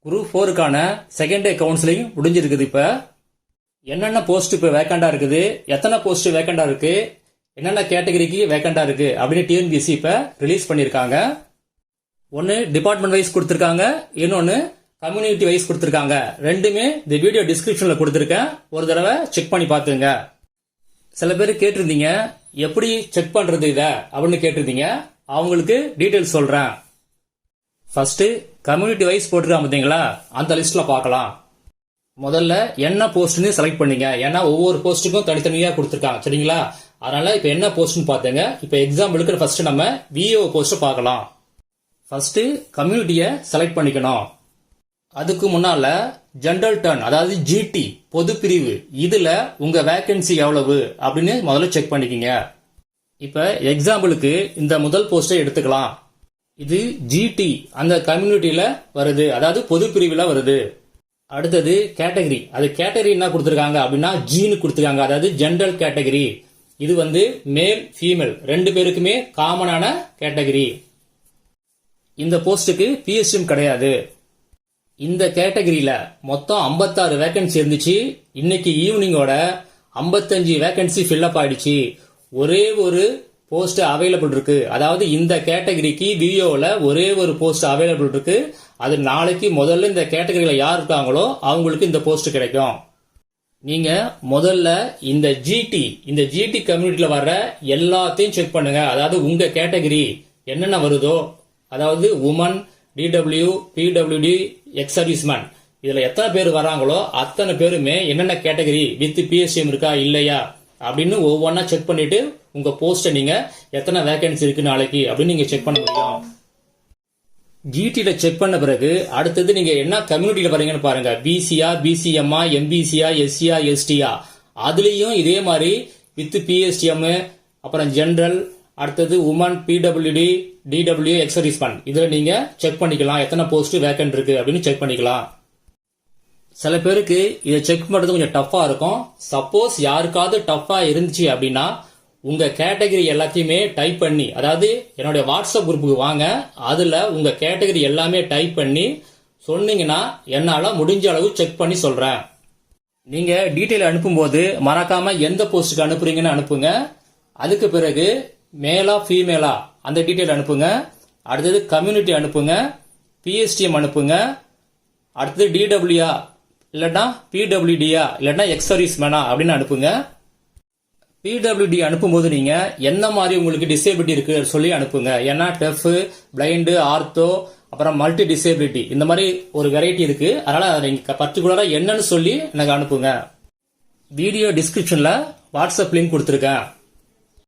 Group 4க்கான second day counselling முடிஞ்சிருக்குது. இப்போ என்னென்ன போஸ்ட் இப்போ வேக்கண்டா இருக்குது, எத்தனை போஸ்ட் வேக்கண்டா இருக்கு, என்னென்ன கேட்டகரிக்கு வேக்கண்டா இருக்கு அப்படின்னு டிஎன்பிஎஸ்சி இப்போ ரிலீஸ் பண்ணியிருக்காங்க. ஒன்று டிபார்ட்மெண்ட் வைஸ் கொடுத்துருக்காங்க, இன்னொன்று கம்யூனிட்டி வைஸ் கொடுத்துருக்காங்க. ரெண்டுமே இந்த வீடியோ டிஸ்கிரிப்ஷனில் கொடுத்துருக்கேன், ஒரு தடவை செக் பண்ணி பார்த்துங்க. சில பேர் கேட்டிருந்தீங்க எப்படி செக் பண்றது இதை அப்படின்னு கேட்டிருந்தீங்க. அவங்களுக்கு டீட்டெயில்ஸ் சொல்றேன். ஃபர்ஸ்ட் கம்யூனிட்டி வைஸ் போட்டிருக்காங்க பார்த்தீங்களா, அந்த லிஸ்ட்ல பார்க்கலாம். முதல்ல என்ன போஸ்ட்னு செலக்ட் பண்ணீங்க, ஏன்னா ஒவ்வொரு போஸ்ட்டுக்கும் தனித்தனியா கொடுத்துருக்காங்க சரிங்களா. அதனால இப்ப என்ன போஸ்ட்னு பார்த்தேங்க. இப்ப எக்ஸாம்பிளுக்கு ஃபர்ஸ்ட் நம்ம விஓ போஸ்ட் பார்க்கலாம். ஃபர்ஸ்ட் கம்யூனிட்டியை செலக்ட் பண்ணிக்கணும். அதுக்கு முன்னால ஜெனரல் டர்ன் அதாவது ஜிடி பொது பிரிவு இதுல உங்க வேகன்சி எவ்வளவு அப்படின்னு முதல்ல செக் பண்ணிக்கங்க. இப்ப எக்ஸாம்பிளுக்கு இந்த முதல் போஸ்டை எடுத்துக்கலாம். இது ஜிடி அந்த கம்யூனிட்டியில வருது, அதாவது பொது பிரிவுல வருது. அடுத்தது கேட்டகரி, அது கேட்டகரி என்ன கொடுத்திருக்காங்க அப்படின்னா ஜீனு கொடுத்திருக்காங்க, அதாவது ஜெனரல் கேட்டகரி. இது வந்து மேல் ஃபீமேல் ரெண்டு பேருக்குமே காமனான கேட்டகரி. இந்த போஸ்டுக்கு பிஎஸ்எம் கிடையாது. இந்த கேட்டகரியில மொத்தம் 56 வேகன்சி இருந்துச்சு. இன்னைக்கு ஈவினிங்கோட 55 வேகன்சி ஃபில்லப் ஆயிடுச்சு. ஒரே ஒரு போஸ்ட் அவைலபிள் இருக்கு, அதாவது இந்த கேட்டகரிக்கு விஓல ஒரே ஒரு போஸ்ட் அவைலபிள் இருக்கு. அது நாளைக்கு முதல்ல இந்த கேட்டகரியில யார் இருக்காங்களோ அவங்களுக்கு இந்த போஸ்ட் கிடைக்கும். நீங்க முதல்ல இந்த ஜிடி கம்யூனிட்டியில வர்ற எல்லாத்தையும் செக் பண்ணுங்க. அதாவது உங்க கேட்டகரி என்னென்ன வருதோ, அதாவது women, DW, PWD, ex serviceman, இதுல எத்தனை பேர் வராங்களோ அத்தனை பேருமே என்னென்ன கேட்டகரி வித் பிஎஸ்எம் இருக்கா இல்லையா அப்படின்னு ஒவ்வொன்னா செக் பண்ணிட்டு உங்க போஸ்ட நீங்க எத்தனை வேகன்சி இருக்கு நாளைக்கு அப்படின்னு நீங்க செக் பண்ண முடியும். ஜிடில செக் பண்ண பிறகு அடுத்தது நீங்க என்ன கம்யூனிட்டியில வரீங்கன்னு பாருங்க. பிசியா, பிசிஎம்மா, எம்பிசியா, எஸ்சியா, எஸ்டியா, அதுலயும் இதே மாதிரி வித் பிஎஸ்டிஎம், அப்புறம் ஜெனரல், அடுத்தது women, PWD, DW, ex serviceman, இதுல நீங்க செக் பண்ணிக்கலாம் எத்தனை போஸ்ட் வேக்கன்ட் இருக்கு அப்படின்னு செக் பண்ணிக்கலாம். சில பேருக்கு இதை செக் பண்றது கொஞ்சம் டஃபா இருக்கும். சப்போஸ் யாருக்காவது டஃபா இருந்துச்சு அப்படின்னா உங்க கேட்டகரி எல்லாத்தையுமே டைப் பண்ணி, அதாவது என்னுடைய வாட்ஸ்அப் குரூப்புக்கு வாங்க, அதுல உங்க கேட்டகரி எல்லாமே டைப் பண்ணி சொன்னீங்கன்னா என்னால முடிஞ்ச அளவு செக் பண்ணி சொல்றேன். நீங்க டீட்டெயில் அனுப்பும்போது மறக்காம எந்த போஸ்டுக்கு அனுப்புறீங்கன்னு அனுப்புங்க. அதுக்கு பிறகு மேலா ஃபீமேலா அந்த டீட்டெயில் அனுப்புங்க. அடுத்தது கம்யூனிட்டி அனுப்புங்க, பிஎஸ்டிஎம் அனுப்புங்க, அடுத்தது டிடபிள்யூஆ இல்லைன்னா பிடபிள்யூடியா இல்லைன்னா எக்ஸ் சர்வீஸ் மேனா அப்படின்னு அனுப்புங்க. பிடபிள்யூடி அனுப்பும்போது நீங்க என்ன மாதிரி உங்களுக்கு டிசேபிலிட்டி இருக்கு சொல்லி அனுப்புங்க. ஏன்னா டெஃப், பிளைண்டு, ஆர்த்தோ, அப்புறம் மல்டி டிசேபிலிட்டி இந்த மாதிரி ஒரு வெரைட்டி இருக்கு. அதனால நீங்க பர்டிகுலரா என்னன்னு சொல்லி எனக்கு அனுப்புங்க. வீடியோ டிஸ்கிரிப்ஷன்ல வாட்ஸ்அப் லிங்க் கொடுத்துருக்கேன்.